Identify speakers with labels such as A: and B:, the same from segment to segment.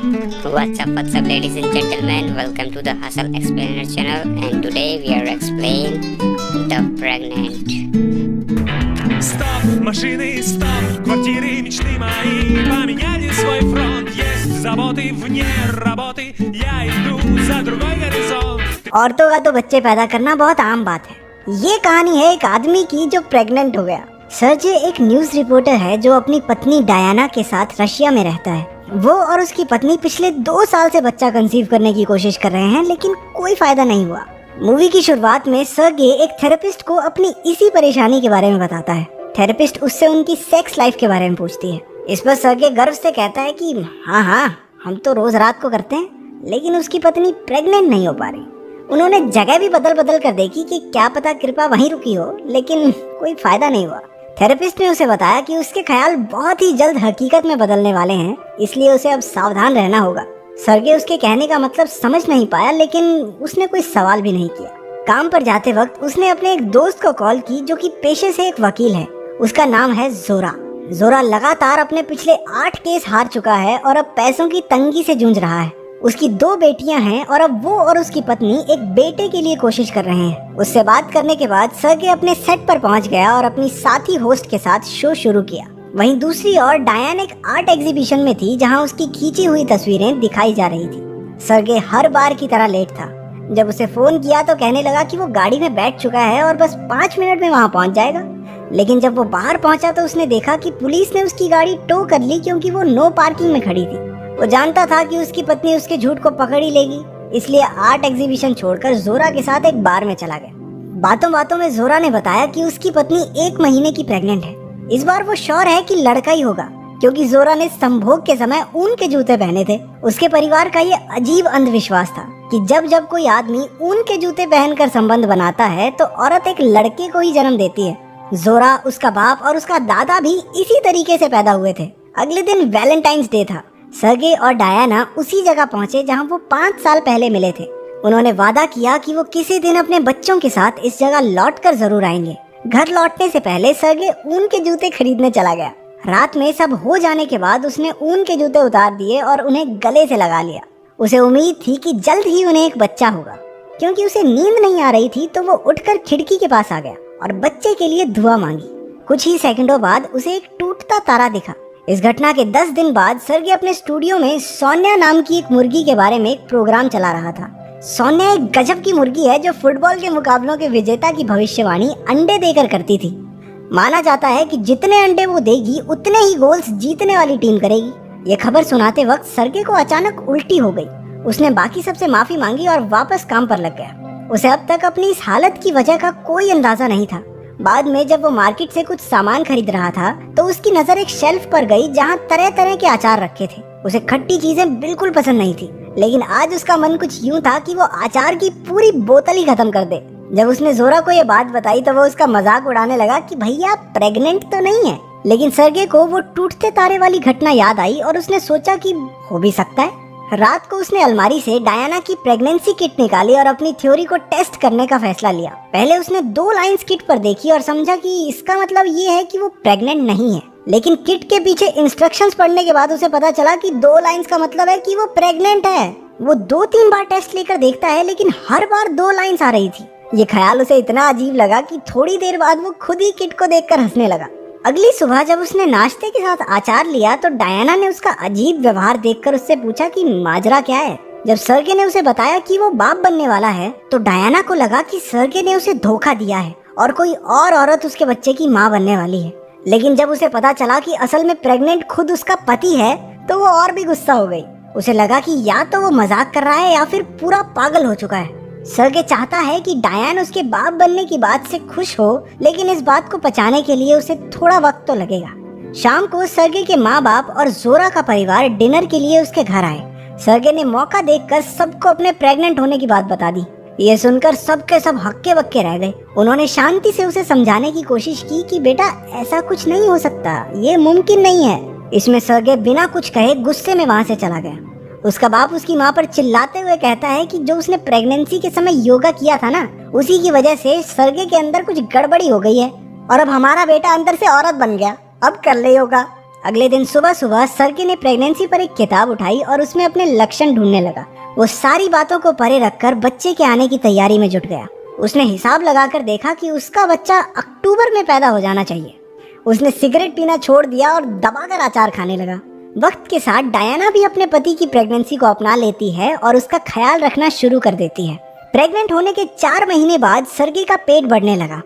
A: What's up, ladies and gentlemen? Welcome to the Hustle Explainer channel, and today we are explaining the pregnant.
B: Стоп, машины, стоп, квартиры, мечты мои поменяли свой фронт. Есть заботы вне работы, я иду за другой горизонт.
C: औरतों का तो बच्चे पैदा करना बहुत आम बात है। ये कहानी है एक आदमी की जो प्रेग्नेंट हो गया। सर्जे एक न्यूज रिपोर्टर है जो अपनी पत्नी डायना के साथ रशिया में रहता है। वो और उसकी पत्नी पिछले 2 साल से बच्चा कंसीव करने की कोशिश कर रहे हैं, लेकिन कोई फायदा नहीं हुआ। मूवी की शुरुआत में सर्गे एक थेरेपिस्ट को अपनी इसी परेशानी के बारे में बताता है। थेरेपिस्ट उससे उनकी सेक्स लाइफ के बारे में पूछती है। इस पर सर्गे गर्व से कहता है कि हाँ, हम तो रोज रात को करते हैं, लेकिन उसकी पत्नी प्रेग्नेंट नहीं हो पा रही। उन्होंने जगह भी बदल कर देखी कि क्या पता कृपा वहीं रुकी हो, लेकिन कोई फायदा नहीं हुआ। थेरेपिस्ट ने उसे बताया कि उसके ख्याल बहुत ही जल्द हकीकत में बदलने वाले हैं, इसलिए उसे अब सावधान रहना होगा। सर्गे उसके कहने का मतलब समझ नहीं पाया, लेकिन उसने कोई सवाल भी नहीं किया। काम पर जाते वक्त उसने अपने एक दोस्त को कॉल की जो कि पेशे से एक वकील है। उसका नाम है जोरा। जोरा लगातार अपने पिछले 8 केस हार चुका है और अब पैसों की तंगी से जूझ रहा है। उसकी 2 बेटियां हैं और अब वो और उसकी पत्नी एक बेटे के लिए कोशिश कर रहे हैं। उससे बात करने के बाद सर्गे अपने सेट पर पहुंच गया और अपनी साथी होस्ट के साथ शो शुरू किया। वहीं दूसरी ओर डायन एक आर्ट एग्जीबिशन में थी जहां उसकी खींची हुई तस्वीरें दिखाई जा रही थी। सर्गे हर बार की तरह लेट था। जब उसे फोन किया तो कहने लगा कि वो गाड़ी में बैठ चुका है और बस 5 मिनट में वहां पहुंच जाएगा। लेकिन जब वो बाहर पहुंचा तो उसने देखा कि पुलिस ने उसकी गाड़ी टो कर ली, क्योंकि वो नो पार्किंग में खड़ी थी। वो जानता था कि उसकी पत्नी उसके झूठ को पकड़ ही लेगी, इसलिए आर्ट एग्जीबिशन छोड़कर जोरा के साथ एक बार में चला गया। बातों में जोरा ने बताया कि उसकी पत्नी 1 महीने की प्रेग्नेंट है। इस बार वो श्योर है कि लड़का ही होगा, क्योंकि जोरा ने संभोग के समय ऊन के जूते पहने थे। उसके परिवार का ये अजीब अंधविश्वास था कि जब कोई आदमी ऊन के जूते पहनकर संबंध बनाता है तो औरत एक लड़के को ही जन्म देती है। जोरा, उसका बाप और उसका दादा भी इसी तरीके से पैदा हुए थे। अगले दिन वैलेंटाइंस डे था। सर्गे और डायना उसी जगह पहुंचे जहां वो 5 साल पहले मिले थे। उन्होंने वादा किया कि वो किसी दिन अपने बच्चों के साथ इस जगह लौटकर जरूर आएंगे। घर लौटने से पहले सर्गे ऊन के जूते खरीदने चला गया। रात में सब हो जाने के बाद उसने ऊन के जूते उतार दिए और उन्हें गले से लगा लिया। उसे उम्मीद थी कि जल्द ही उन्हें एक बच्चा होगा। क्योंकि उसे नींद नहीं आ रही थी तो वो उठकर खिड़की के पास आ गया और बच्चे के लिए दुआ मांगी। कुछ ही सेकंडों बाद उसे एक टूटता तारा दिखा। इस घटना के 10 दिन बाद सर्गे अपने स्टूडियो में सोनिया नाम की एक मुर्गी के बारे में एक प्रोग्राम चला रहा था। सोनिया एक गजब की मुर्गी है जो फुटबॉल के मुकाबलों के विजेता की भविष्यवाणी अंडे देकर करती थी। माना जाता है कि जितने अंडे वो देगी उतने ही गोल्स जीतने वाली टीम करेगी। ये खबर सुनाते वक्त सर्गे को अचानक उल्टी हो गई। उसने बाकी सबसे माफी मांगी और वापस काम पर लग गया। उसे अब तक अपनी इस हालत की वजह का कोई अंदाजा नहीं था। बाद में जब वो मार्केट से कुछ सामान खरीद रहा था तो उसकी नजर एक शेल्फ पर गई जहां तरह तरह के अचार रखे थे। उसे खट्टी चीजें बिल्कुल पसंद नहीं थी, लेकिन आज उसका मन कुछ यूं था कि वो अचार की पूरी बोतल ही खत्म कर दे। जब उसने जोरा को ये बात बताई तो वो उसका मजाक उड़ाने लगा कि भैया प्रेग्नेंट तो नहीं है। लेकिन सर्गे को वो टूटते तारे वाली घटना याद आई और उसने सोचा कि हो भी सकता है। रात को उसने अलमारी से डायना की प्रेगनेंसी किट निकाली और अपनी थ्योरी को टेस्ट करने का फैसला लिया। पहले उसने 2 लाइंस किट पर देखी और समझा कि इसका मतलब ये है कि वो प्रेग्नेंट नहीं है। लेकिन किट के पीछे इंस्ट्रक्शंस पढ़ने के बाद उसे पता चला कि 2 लाइंस का मतलब है कि वो प्रेग्नेंट है। वो 2-3 बार टेस्ट लेकर देखता है, लेकिन हर बार 2 लाइंस आ रही थी। ये ख्याल उसे इतना अजीब लगा कि थोड़ी देर बाद वो खुद ही किट को देखकर हंसने लगा। अगली सुबह जब उसने नाश्ते के साथ अचार लिया तो डायना ने उसका अजीब व्यवहार देखकर उससे पूछा कि माजरा क्या है। जब सर्गे ने उसे बताया कि वो बाप बनने वाला है तो डायना को लगा कि सर्गे ने उसे धोखा दिया है और कोई और औरत उसके बच्चे की माँ बनने वाली है। लेकिन जब उसे पता चला कि असल में प्रेग्नेंट खुद उसका पति है तो वो और भी गुस्सा हो गई। उसे लगा कि या तो वो मजाक कर रहा है या फिर पूरा पागल हो चुका है। सर्गे चाहता है कि डायन उसके बाप बनने की बात से खुश हो, लेकिन इस बात को पचाने के लिए उसे थोड़ा वक्त तो लगेगा। शाम को सर्गे के माँ बाप और जोरा का परिवार डिनर के लिए उसके घर आए। सर्गे ने मौका देखकर सबको अपने प्रेग्नेंट होने की बात बता दी। ये सुनकर सबके सब हक्के बक्के रह गए। उन्होंने शांति से उसे समझाने की कोशिश की कि बेटा ऐसा कुछ नहीं हो सकता, ये मुमकिन नहीं है। इसमें सर्गे बिना कुछ कहे गुस्से में वहाँ से चला गया। उसका बाप उसकी माँ पर चिल्लाते हुए कहता है कि जो उसने प्रेगनेंसी के समय योगा किया था ना, उसी की वजह से सर्गे के अंदर कुछ गड़बड़ी हो गई है और अब हमारा बेटा अंदर से औरत बन गया। अब कर ले योगा। अगले दिन सुबह सुबह सर्गे ने प्रेगनेंसी पर एक किताब उठाई और उसमें अपने लक्षण ढूंढने लगा। वो सारी बातों को परे रखकर बच्चे के आने की तैयारी में जुट गया। उसने हिसाब लगाकर देखा कि उसका बच्चा अक्टूबर में पैदा हो जाना चाहिए। उसने सिगरेट पीना छोड़ दिया और दबाकर अचार खाने लगा। वक्त के साथ डायना भी अपने पति की प्रेगनेंसी को अपना लेती है और उसका ख्याल रखना शुरू कर देती है। प्रेग्नेंट होने के 4 महीने बाद सर्गे का पेट बढ़ने लगा।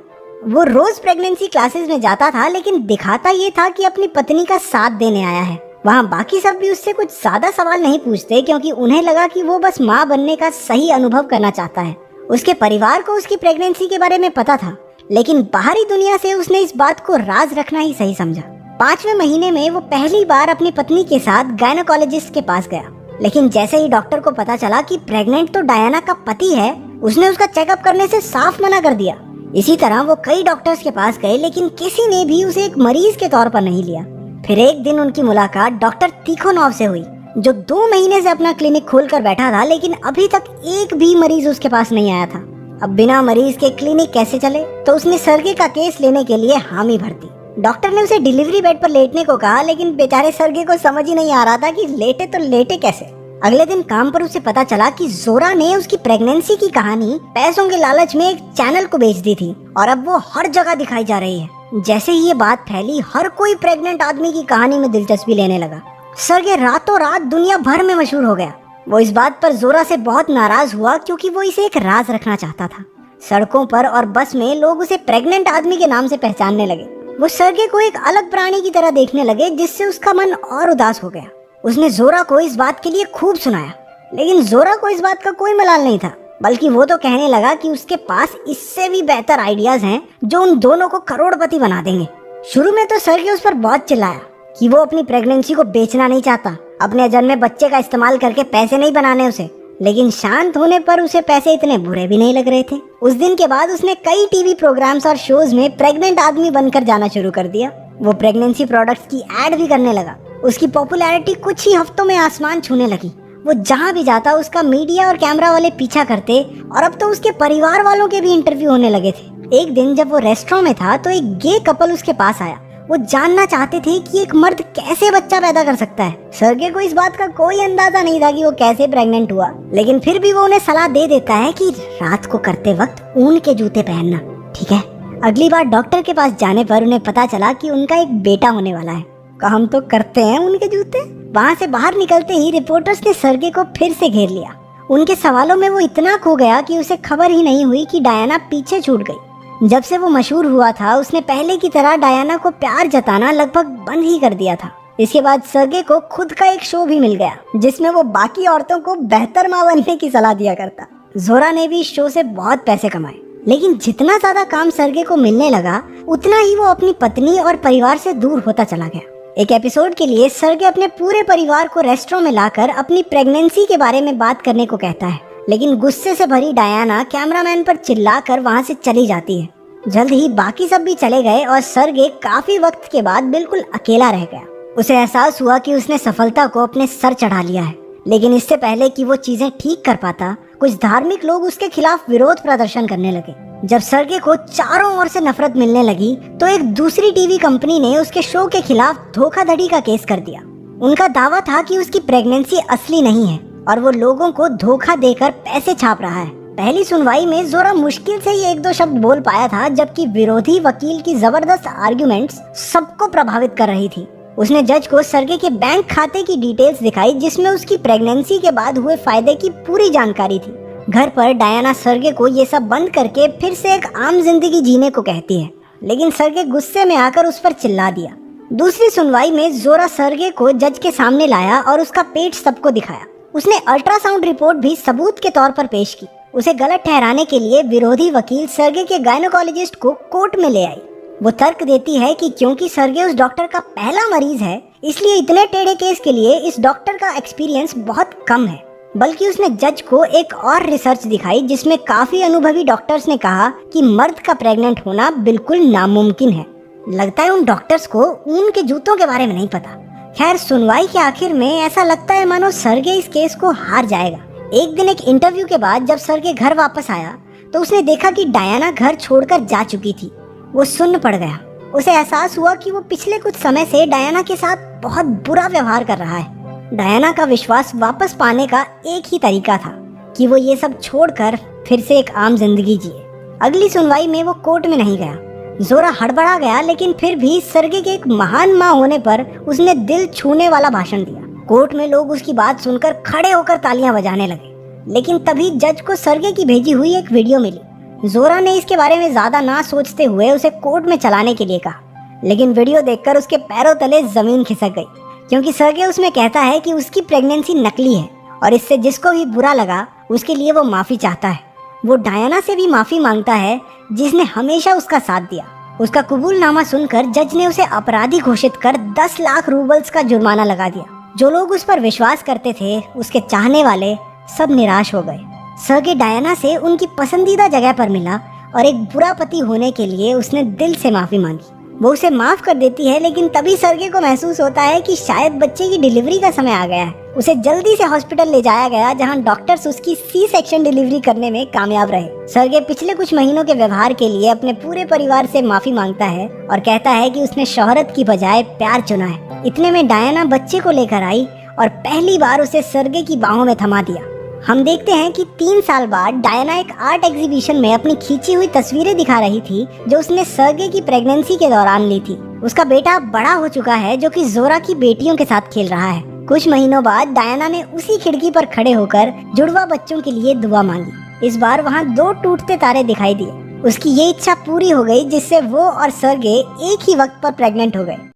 C: वो रोज प्रेगनेंसी क्लासेस में जाता था, लेकिन दिखाता ये था कि अपनी पत्नी का साथ देने आया है। वहाँ बाकी सब भी उससे कुछ ज्यादा सवाल नहीं पूछते, क्योंकि उन्हें लगा कि वो बस माँ बनने का सही अनुभव करना चाहता है। उसके परिवार को उसकी प्रेगनेंसी के बारे में पता था, लेकिन बाहरी दुनिया से उसने इस बात को राज रखना ही सही समझा। 5वें महीने में वो पहली बार अपनी पत्नी के साथ गायनोकोलॉजिस्ट के पास गया, लेकिन जैसे ही डॉक्टर को पता चला कि प्रेग्नेंट तो डायना का पति है, उसने उसका चेकअप करने से साफ मना कर दिया। इसी तरह वो कई डॉक्टर्स के पास गए, लेकिन किसी ने भी उसे एक मरीज के तौर पर नहीं लिया। फिर एक दिन उनकी मुलाकात डॉक्टर तिखोनोव से हुई, जो 2 महीने से अपना क्लिनिक खोलकर बैठा था, लेकिन अभी तक एक भी मरीज उसके पास नहीं आया था। अब बिना मरीज के क्लिनिक कैसे चले, तो उसने सर्गे का केस लेने के लिए हामी भर दी। डॉक्टर ने उसे डिलीवरी बेड पर लेटने को कहा, लेकिन बेचारे सर्गे को समझ ही नहीं आ रहा था कि लेटे तो लेटे कैसे। अगले दिन काम पर उसे पता चला कि जोरा ने उसकी प्रेगनेंसी की कहानी पैसों के लालच में एक चैनल को बेच दी थी, और अब वो हर जगह दिखाई जा रही है। जैसे ही ये बात फैली, हर कोई प्रेग्नेंट आदमी की कहानी में दिलचस्पी लेने लगा। सर्गे रातों रात दुनिया भर में मशहूर हो गया। वो इस बात पर जोरा से बहुत नाराज हुआ, क्योंकि वो इसे एक राज रखना चाहता था। सड़कों पर और बस में लोग उसे प्रेग्नेंट आदमी के नाम से पहचानने लगे। वो सर्गे को एक अलग प्राणी की तरह देखने लगे, जिससे उसका मन और उदास हो गया। उसने जोरा को इस बात के लिए खूब सुनाया, लेकिन जोरा को इस बात का कोई मलाल नहीं था, बल्कि वो तो कहने लगा कि उसके पास इससे भी बेहतर आइडियाज हैं जो उन दोनों को करोड़पति बना देंगे। शुरू में तो सर्गे उस पर बहुत चिल्लाया कि वो अपनी प्रेगनेंसी को बेचना नहीं चाहता, अपने अजन्मे बच्चे का इस्तेमाल करके पैसे नहीं बनाने उसे। लेकिन शांत होने पर उसे पैसे इतने बुरे भी नहीं लग रहे थे। उस दिन के बाद उसने कई टीवी प्रोग्राम्स और शोज में प्रेग्नेंट आदमी बनकर जाना शुरू कर दिया। वो प्रेगनेंसी प्रोडक्ट्स की एड भी करने लगा। उसकी पॉपुलैरिटी कुछ ही हफ्तों में आसमान छूने लगी। वो जहाँ भी जाता उसका मीडिया और कैमरा वाले पीछा करते, और अब तो उसके परिवार वालों के भी इंटरव्यू होने लगे थे। एक दिन जब वो रेस्टोरेंट में था, तो एक गे कपल उसके पास आया। वो जानना चाहते थे कि एक मर्द कैसे बच्चा पैदा कर सकता है। सर्गे को इस बात का कोई अंदाजा नहीं था कि वो कैसे प्रेग्नेंट हुआ, लेकिन फिर भी वो उन्हें सलाह दे देता है कि रात को करते वक्त ऊन के जूते पहनना, ठीक है। अगली बार डॉक्टर के पास जाने पर उन्हें पता चला कि उनका एक बेटा होने वाला है। हम तो करते हैं उनके जूते। वहाँ से बाहर निकलते ही रिपोर्टर्स ने सर्गे को फिर से घेर लिया। उनके सवालों में वो इतना खो गया कि उसे खबर ही नहीं हुई कि डायना पीछे छूट गई। जब से वो मशहूर हुआ था, उसने पहले की तरह डायना को प्यार जताना लगभग बंद ही कर दिया था। इसके बाद सर्गे को खुद का एक शो भी मिल गया, जिसमें वो बाकी औरतों को बेहतर माँ बनने की सलाह दिया करता। जोरा ने भी इस शो से बहुत पैसे कमाए, लेकिन जितना ज्यादा काम सर्गे को मिलने लगा, उतना ही वो अपनी पत्नी और परिवार से दूर होता चला गया। एक एपिसोड के लिए सर्गे अपने पूरे परिवार को रेस्टोरेंट में लाकर अपनी प्रेगनेंसी के बारे में बात करने को कहता है, लेकिन गुस्से से भरी डायना कैमरामैन पर चिल्लाकर वहां से चली जाती है। जल्द ही बाकी सब भी चले गए और सर्गे काफी वक्त के बाद बिल्कुल अकेला रह गया। उसे एहसास हुआ कि उसने सफलता को अपने सर चढ़ा लिया है, लेकिन इससे पहले कि वो चीजें ठीक कर पाता, कुछ धार्मिक लोग उसके खिलाफ विरोध प्रदर्शन करने लगे। जब सर्गे को चारों ओर से नफरत मिलने लगी, तो एक दूसरी टीवी कंपनी ने उसके शो के खिलाफ धोखाधड़ी का केस कर दिया। उनका दावा था कि उसकी प्रेगनेंसी असली नहीं है और वो लोगों को धोखा देकर पैसे छाप रहा है। पहली सुनवाई में जोरा मुश्किल से ही 1-2 शब्द बोल पाया था, जबकि विरोधी वकील की जबरदस्त आर्गुमेंट्स सबको प्रभावित कर रही थी। उसने जज को सर्गे के बैंक खाते की डिटेल्स दिखाई, जिसमें उसकी प्रेगनेंसी के बाद हुए फायदे की पूरी जानकारी थी। घर पर डायना सर्गे को ये सब बंद करके फिर से एक आम जिंदगी जीने को कहती है, लेकिन सर्गे गुस्से में आकर उस पर चिल्ला दिया। दूसरी सुनवाई में जोरा सर्गे को जज के सामने लाया और उसका पेट सबको दिखाया। उसने अल्ट्रासाउंड रिपोर्ट भी सबूत के तौर पर पेश की। उसे गलत ठहराने के लिए विरोधी वकील सर्गे के गायनोकोलॉजिस्ट को कोर्ट में ले आई। वो तर्क देती है कि क्योंकि सर्गे उस डॉक्टर का पहला मरीज है, इसलिए इतने टेढ़े केस के लिए इस डॉक्टर का एक्सपीरियंस बहुत कम है। बल्कि उसने जज को एक और रिसर्च दिखाई, जिसमें काफी अनुभवी डॉक्टर्स ने कहा कि मर्द का प्रेग्नेंट होना बिल्कुल नामुमकिन है। लगता है उन डॉक्टर्स को ऊन के जूतों के बारे में नहीं पता। खैर, सुनवाई के आखिर में ऐसा लगता है मानो सर्गे इस केस को हार जाएगा। एक दिन एक इंटरव्यू के बाद जब सर्गे घर वापस आया, तो उसने देखा कि डायना घर छोड़कर जा चुकी थी। वो सुन्न पड़ गया। उसे एहसास हुआ कि वो पिछले कुछ समय से डायना के साथ बहुत बुरा व्यवहार कर रहा है। डायना का विश्वास वापस पाने का एक ही तरीका था कि वो ये सब छोड़कर फिर से एक आम जिंदगी जिए। अगली सुनवाई में वो कोर्ट में नहीं गया। जोरा हड़बड़ा गया, लेकिन फिर भी सर्गे के एक महान माँ होने पर उसने दिल छूने वाला भाषण दिया। कोर्ट में लोग उसकी बात सुनकर खड़े होकर तालियां बजाने लगे, लेकिन तभी जज को सर्गे की भेजी हुई एक वीडियो मिली। जोरा ने इसके बारे में ज्यादा ना सोचते हुए उसे कोर्ट में चलाने के लिए कहा, लेकिन वीडियो देखकर उसके पैरों तले जमीन खिसक गई, क्योंकि सर्गे उसमें कहता है कि उसकी प्रेगनेंसी नकली है और इससे जिसको भी बुरा लगा उसके लिए वो माफी चाहता है। वो डायना से भी माफी मांगता है जिसने हमेशा उसका साथ दिया। उसका कबूलनामा सुनकर जज ने उसे अपराधी घोषित कर 10 लाख रूबल्स का जुर्माना लगा दिया। जो लोग उस पर विश्वास करते थे, उसके चाहने वाले, सब निराश हो गए। सर्गे डायना से उनकी पसंदीदा जगह पर मिला और एक बुरा पति होने के लिए उसने दिल से माफी मांगी। वो उसे माफ कर देती है, लेकिन तभी सर्गे को महसूस होता है कि शायद बच्चे की डिलीवरी का समय आ गया है। उसे जल्दी से हॉस्पिटल ले जाया गया, जहां डॉक्टर्स उसकी सी सेक्शन डिलीवरी करने में कामयाब रहे। सर्गे पिछले कुछ महीनों के व्यवहार के लिए अपने पूरे परिवार से माफी मांगता है और कहता है कि उसने शोहरत की बजाय प्यार चुना है। इतने में डायना बच्चे को लेकर आई और पहली बार उसे सर्गे की बाहों में थमा दिया। हम देखते हैं कि 3 साल बाद डायना एक आर्ट एग्जीबिशन में अपनी खींची हुई तस्वीरें दिखा रही थी, जो उसने सर्गे की प्रेगनेंसी के दौरान ली थी। उसका बेटा बड़ा हो चुका है, जो कि जोरा की बेटियों के साथ खेल रहा है। कुछ महीनों बाद डायना ने उसी खिड़की पर खड़े होकर जुड़वा बच्चों के लिए दुआ मांगी। इस बार वहाँ 2 टूटते तारे दिखाई दिए। उसकी ये इच्छा पूरी हो गई, जिससे वो और सर्गे एक ही वक्त पर प्रेग्नेंट हो गए।